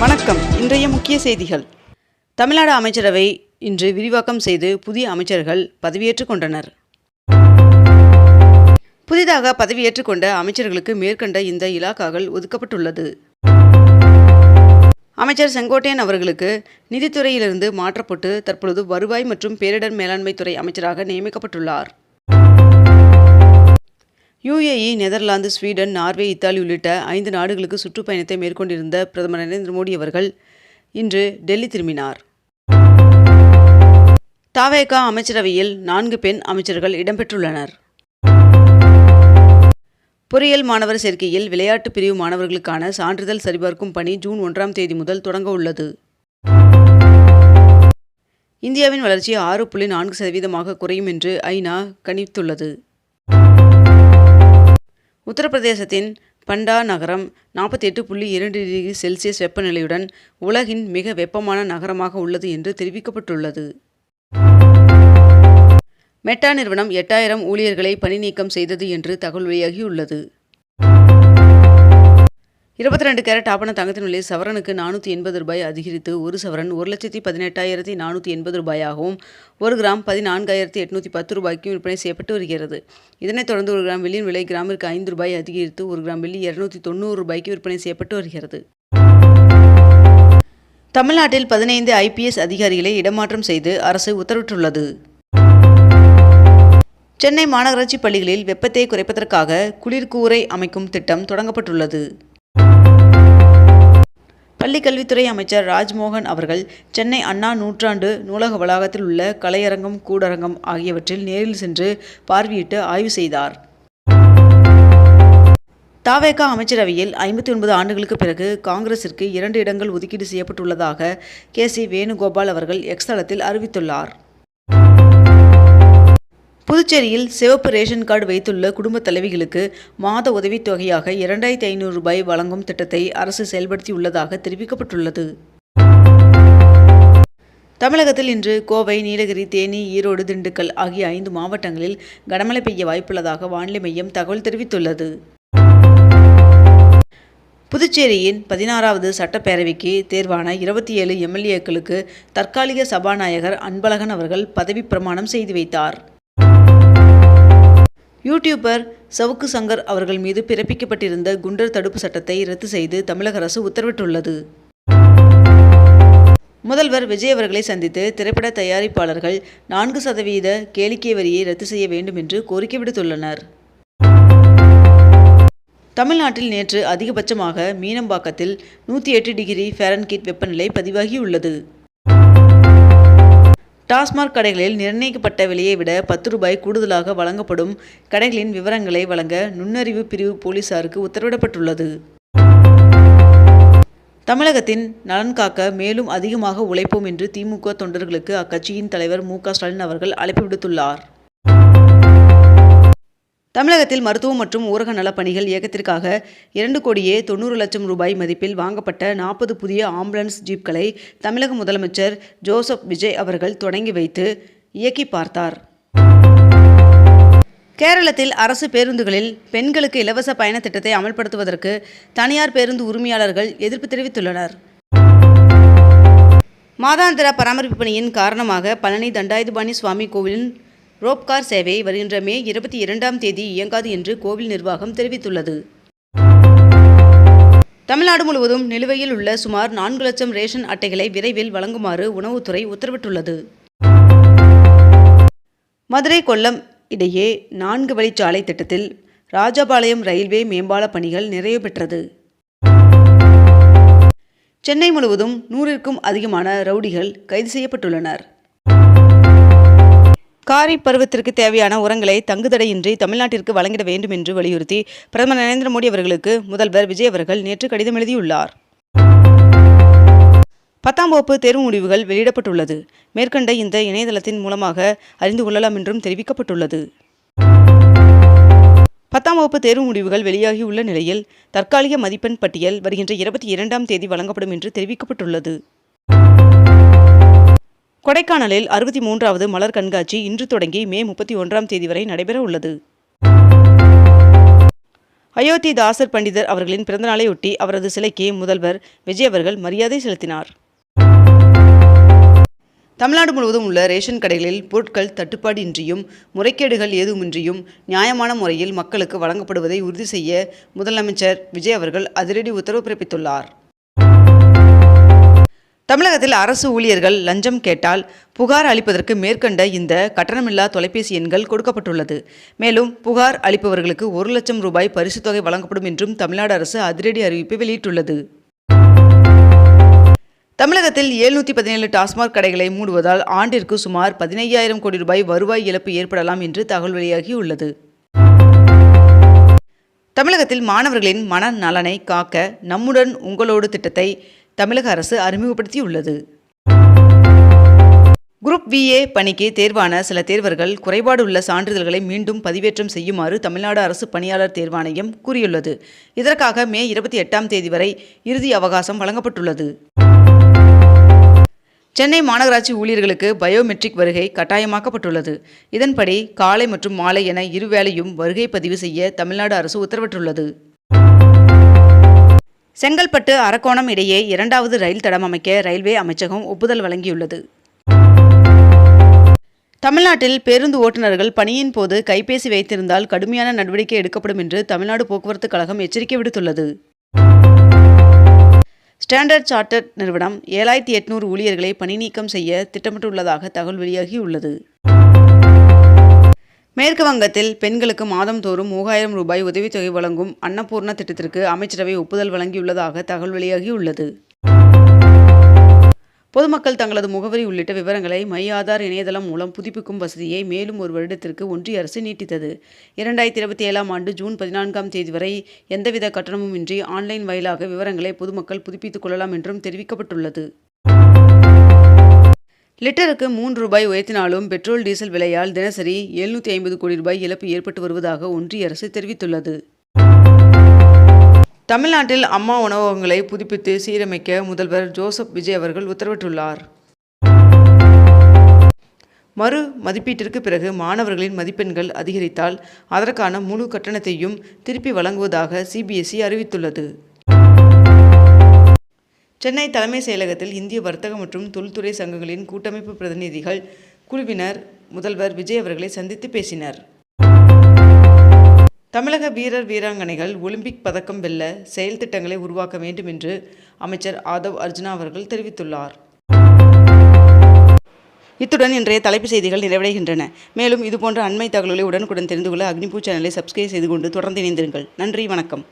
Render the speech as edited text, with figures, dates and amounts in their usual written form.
வணக்கம். இன்றைய முக்கிய செய்திகள். தமிழ்நாடு அமைச்சரவை இன்று விரிவாக்கம் செய்து புதிய அமைச்சர்கள் பதவியேற்றுக் கொண்டனர். புதிதாக பதவியேற்றுக் கொண்ட அமைச்சர்களுக்கு மேற்கண்ட இந்த இலாக்காக்கள் ஒதுக்கப்பட்டுள்ளது. அமைச்சர் செங்கோட்டையன் அவர்களுக்கு நிதித்துறையிலிருந்து மாற்றப்பட்டு தற்பொழுது வருவாய் மற்றும் பேரிடர் மேலாண்மை துறை அமைச்சராக நியமிக்கப்பட்டுள்ளார். UAE, Netherlands, Sweden, Norway, Italy உள்ளிட்ட 5 நாடுகளுக்கு சுற்றுப்பயணத்தை மேற்கொண்டிருந்த பிரதமர் நரேந்திர மோடி அவர்கள் இன்று டெல்லி திரும்பினார். தவேக அமைச்சரவையில் 4 பெண் அமைச்சர்கள் இடம்பெற்றுள்ளனர். பொறியியல் மாணவர் சேர்க்கையில் விளையாட்டு பிரிவு மாணவர்களுக்கான சான்றிதழ் சரிபார்க்கும் பணி ஜூன் 1ஆம் தேதி முதல் தொடங்க உள்ளது. இந்தியாவின் வளர்ச்சி 6.4% குறையும் என்று ஐநா கணித்துள்ளது. உத்தரப்பிரதேசத்தின் பண்டா நகரம் 48.2 டிகிரி செல்சியஸ் வெப்பநிலையுடன் உலகின் மிக வெப்பமான நகரமாக உள்ளது என்று தெரிவிக்கப்பட்டுள்ளது. மெட்டா நிறுவனம் 8000 ஊழியர்களை பணி நீக்கம் செய்தது என்று தகவல் வெளியாகியுள்ளது. 22 கேரட் ஆபண தங்கத்தின் விலை சவரனுக்கு $480 அதிகரித்து 1 சவரன் 1,18,480 ரூபாயாகவும் 1 கிராம் 14,810 ரூபாய்க்கும் விற்பனை செய்யப்பட்டு வருகிறது. இதனைத் தொடர்ந்து 1 கிராம் வெள்ளியின் விலை கிராமிற்கு $5 அதிகரித்து 1 கிராம் வெள்ளி 290 ரூபாய்க்கு விற்பனை செய்யப்பட்டு வருகிறது. தமிழ்நாட்டில் 15 IPS அதிகாரிகளை இடமாற்றம் செய்து அரசு உத்தரவிட்டுள்ளது. சென்னை மாநகராட்சி பள்ளிகளில் வெப்பத்தை குறைப்பதற்காக குளிர்கூரை அமைக்கும் திட்டம் தொடங்கப்பட்டுள்ளது. பள்ளிக்கல்வித்துறை அமைச்சர் ராஜ்மோகன் அவர்கள் சென்னை அண்ணா நூற்றாண்டு நூலக வளாகத்தில் உள்ள கலையரங்கம், கூடரங்கம் ஆகியவற்றில் நேரில் சென்று பார்வையிட்டு ஆய்வு செய்தார். தவேக அமைச்சரவையில் 59 ஆண்டுகளுக்கு பிறகு காங்கிரசிற்கு 2 இடங்கள் ஒதுக்கீடு செய்யப்பட்டுள்ளதாக KC வேணுகோபால் அவர்கள் எக்ஸ் தளத்தில் அறிவித்துள்ளார். புதுச்சேரியில் சிவப்பு ரேஷன் கார்டு வைத்துள்ள குடும்ப தலைவிகளுக்கு மாத உதவித்தொகையாக 2500 ரூபாய் வழங்கும் திட்டத்தை அரசு செயல்படுத்தியுள்ளதாக தெரிவிக்கப்பட்டுள்ளது. தமிழகத்தில் இன்று கோவை, நீலகிரி, தேனி, ஈரோடு, திண்டுக்கல் ஆகிய 5 மாவட்டங்களில் கனமழை பெய்ய வாய்ப்புள்ளதாக வானிலை மையம் தகவல் தெரிவித்துள்ளது. புதுச்சேரியின் 16வது சட்டப்பேரவைக்கு தேர்வான 27 MLAக்களுக்கு தற்காலிக சபாநாயகர் அன்பழகன் அவர்கள் பதவி பிரமாணம் செய்து வைத்தார். யூடியூபர் சவுக்கு சங்கர் அவர்கள் மீது பிறப்பிக்கப்பட்டிருந்த குண்டர் தடுப்பு சட்டத்தை ரத்து செய்து தமிழக அரசு உத்தரவிட்டுள்ளது. முதல்வர் விஜய் அவர்களை சந்தித்து திரைப்பட தயாரிப்பாளர்கள் 4% கேளிக்கை வரியை ரத்து செய்ய வேண்டும் என்று கோரிக்கை விடுத்துள்ளனர். தமிழ்நாட்டில் நேற்று அதிகபட்சமாக மீனம்பாக்கத்தில் 108 டிகிரி ஃபாரன்ஹீட் வெப்பநிலை பதிவாகியுள்ளது. டாஸ்மாக் கடைகளில் நிர்ணயிக்கப்பட்ட விலையை விட 10 ரூபாய் கூடுதலாக வழங்கப்படும் கடைகளின் விவரங்களை வழங்க நுண்ணறிவு பிரிவு போலீசாருக்கு உத்தரவிடப்பட்டுள்ளது. தமிழகத்தின் நலன் காக்க மேலும் அதிகமாக உழைப்போம் என்று திமுக தொண்டர்களுக்கு அக்கட்சியின் தலைவர் MK ஸ்டாலின் அவர்கள் அழைப்பு விடுத்துள்ளார். தமிழகத்தில் மருத்துவம் மற்றும் ஊரக நலப்பணிகள் இயக்கத்திற்காக 2,90,00,000 ரூபாய் மதிப்பில் வாங்கப்பட்ட 40 புதிய ஆம்புலன்ஸ் ஜீப்களை தமிழக முதலமைச்சர் ஜோசப் விஜய் அவர்கள் தொடங்கி வைத்து இயக்கி பார்த்தார். கேரளத்தில் அரசு பேருந்துகளில் பெண்களுக்கு இலவச பயண திட்டத்தை அமல்படுத்துவதற்கு தனியார் பேருந்து உரிமையாளர்கள் எதிர்ப்பு தெரிவித்துள்ளனர். மாதாந்திர பராமரிப்பு பணியின் காரணமாக பழனி தண்டாயுதபாணி சுவாமி கோவிலின் ரோப்கார் சேவை வருகின்ற மே 22ஆம் தேதி இயங்காது என்று கோவில் நிர்வாகம் தெரிவித்துள்ளது. தமிழ்நாடு முழுவதும் நிலுவையில் உள்ள சுமார் 4 லட்சம் ரேஷன் அட்டைகளை விரைவில் வழங்குமாறு உணவுத்துறை உத்தரவிட்டுள்ளது. மதுரை கொல்லம் இடையே 4 வழிச்சாலை திட்டத்தில் ராஜபாளையம் ரயில்வே மேம்பால பணிகள் நிறைவு பெற்றது. சென்னை முழுவதும் 100க்கும் அதிகமான ரவுடிகள் கைது செய்யப்பட்டுள்ளனர். காரிஃப் பருவத்திற்கு தேவையான உரங்களை தங்குதடையின்றி தமிழ்நாட்டிற்கு வழங்கிட வேண்டும் என்று வலியுறுத்தி பிரதமர் நரேந்திர மோடி அவர்களுக்கு முதல்வர் விஜய் அவர்கள் நேற்று கடிதம் எழுதியுள்ளார். 10ஆம் வகுப்பு தேர்வு முடிவுகள் வெளியிடப்பட்டுள்ளது. மேற்கண்ட இந்த இணையதளத்தின் மூலமாக அறிந்து கொள்ளலாம் என்றும் தெரிவிக்கப்பட்டுள்ளது. 10ஆம் வகுப்பு தேர்வு முடிவுகள் வெளியாகியுள்ள நிலையில் தற்காலிக மதிப்பெண் பட்டியல் வருகின்ற 22ஆம் தேதி வழங்கப்படும் என்று தெரிவிக்கப்பட்டுள்ளது. கொடைக்கானலில் 63வது மலர் கண்காட்சி இன்று தொடங்கி மே 31ஆம் தேதி வரை நடைபெற உள்ளது. அயோத்திதாசர் பண்டிதர் அவர்களின் பிறந்தநாளையொட்டி அவரது சிலைக்கு முதல்வர் விஜய் அவர்கள் மரியாதை செலுத்தினார். தமிழ்நாடு முழுவதும் உள்ள ரேஷன் கடைகளில் பொருட்கள் தட்டுப்பாடு இன்றியும் முறைகேடுகள் ஏதுமின்றியும் நியாயமான முறையில் மக்களுக்கு வழங்கப்படுவதை உறுதி செய்ய முதலமைச்சர் விஜய் அவர்கள் அதிரடி உத்தரவு பிறப்பித்துள்ளார். தமிழகத்தில் அரசு ஊழியர்கள் லஞ்சம் கேட்டால் புகார் அளிப்பதற்கு மேற்கண்ட இந்த கட்டணமில்லா தொலைபேசி எண்கள் கொடுக்கப்பட்டுள்ளது. மேலும் புகார் அளிப்பவர்களுக்கு 1 லட்சம் ரூபாய் பரிசுத் தொகை வழங்கப்படும் என்றும் தமிழ்நாடு அரசு அதிரடி அறிவிப்பை வெளியிட்டுள்ளது. தமிழகத்தில் 717 டாஸ்மாக் கடைகளை மூடுவதால் ஆண்டிற்கு சுமார் 15,000 கோடி ரூபாய் வருவாய் இழப்பு ஏற்படலாம் என்று தகவல் வெளியாகியுள்ளது. தமிழகத்தில் மாணவர்களின் மன நலனை காக்க நம்முடன் உங்களோடு திட்டத்தை தமிழக அரசு அறிமுகப்படுத்தியுள்ளது. குரூப் VA பணிக்கு தேர்வான சில தேர்வர்கள் குறைபாடு உள்ள சான்றிதழ்களை மீண்டும் பதிவேற்றம் செய்யுமாறு தமிழ்நாடு அரசு பணியாளர் தேர்வாணையம் கூறியுள்ளது. இதற்காக மே 28ஆம் தேதி வரை இறுதி அவகாசம் வழங்கப்பட்டுள்ளது. சென்னை மாநகராட்சி ஊழியர்களுக்கு பயோமெட்ரிக் வருகை கட்டாயமாக்கப்பட்டுள்ளது. இதன்படி காலை மற்றும் மாலை என இருவேளையும் வருகை பதிவு செய்ய தமிழ்நாடு அரசு உத்தரவிட்டுள்ளது. செங்கல்பட்டு அரக்கோணம் இடையே 2வது ரயில் தடம் அமைக்க ரயில்வே அமைச்சகம் ஒப்புதல் வழங்கியுள்ளது. தமிழ்நாட்டில் பேருந்து ஓட்டுநர்கள் பணியின் போது கைபேசி வைத்திருந்தால் கடுமையான நடவடிக்கை எடுக்கப்படும் என்று தமிழ்நாடு போக்குவரத்து கழகம் எச்சரிக்கை விடுத்துள்ளது. ஸ்டாண்டர்ட் சார்ட்டர்ட் நிறுவனம் 7,800 ஊழியர்களை பணி நீக்கம் செய்ய திட்டமிட்டுள்ளதாக தகவல் வெளியாகியுள்ளது. மேற்கு வங்கத்தில் பெண்களுக்கு மாதம்தோறும் 3000 ரூபாய் உதவித்தொகை வழங்கும் அன்னபூர்ணா திட்டத்திற்கு அமைச்சரவை ஒப்புதல் வழங்கியுள்ளதாக தகவல் வெளியாகியுள்ளது. பொதுமக்கள் தங்களது முகவரி உள்ளிட்ட விவரங்களை மை ஆதார் இணையதளம் மூலம் புதுப்பிக்கும் வசதியை மேலும் 1 வருடத்திற்கு ஒன்றிய அரசு நீட்டித்தது. 2027ஆம் ஆண்டு ஜூன் 14ஆம் தேதி வரை எந்தவித கட்டணமும் இன்றி ஆன்லைன் வாயிலாக விவரங்களை பொதுமக்கள் புதுப்பித்துக் கொள்ளலாம் என்றும் தெரிவிக்கப்பட்டுள்ளது. லிட்டருக்கு 3 ரூபாய் உயர்த்தினாலும் பெட்ரோல் டீசல் விலையால் தினசரி 750 கோடி ரூபாய் இழப்பு ஏற்பட்டு வருவதாக ஒன்றிய அரசு தெரிவித்துள்ளது. தமிழ்நாட்டில் அம்மா உணவகங்களை புதுப்பித்து சீரமைக்க முதல்வர் ஜோசப் விஜய் அவர்கள் உத்தரவிட்டுள்ளார். மறு மதிப்பீட்டிற்கு பிறகு மாணவர்களின் மதிப்பெண்கள் அதிகரித்தால் அதற்கான முழு கட்டணத்தையும் திருப்பி வழங்குவதாக CBSE அறிவித்துள்ளது. சென்னை தலைமைச் செயலகத்தில் இந்திய வர்த்தக மற்றும் தொழில்துறை சங்கங்களின் கூட்டமைப்பு பிரதிநிதிகள் குழுவினர் முதல்வர் விஜய் அவர்களை சந்தித்து பேசினர். தமிழக வீரர் வீராங்கனைகள் ஒலிம்பிக் பதக்கம் வெல்ல செயல் திட்டங்களை உருவாக்க வேண்டும் என்று அமைச்சர் ஆதவ் அர்ஜுனா அவர்கள் தெரிவித்துள்ளார். இத்துடன் இன்றைய தலைப்புச் செய்திகள் நிறைவடைகின்றன. மேலும் இதுபோன்ற அண்மை தகவல்களை உடனுக்குடன் தெரிந்து கொள்ள அக்னிபூ சேனலை சப்ஸ்கிரைப் செய்து கொண்டு தொடர்ந்து இணைந்திருங்கள். நன்றி, வணக்கம்.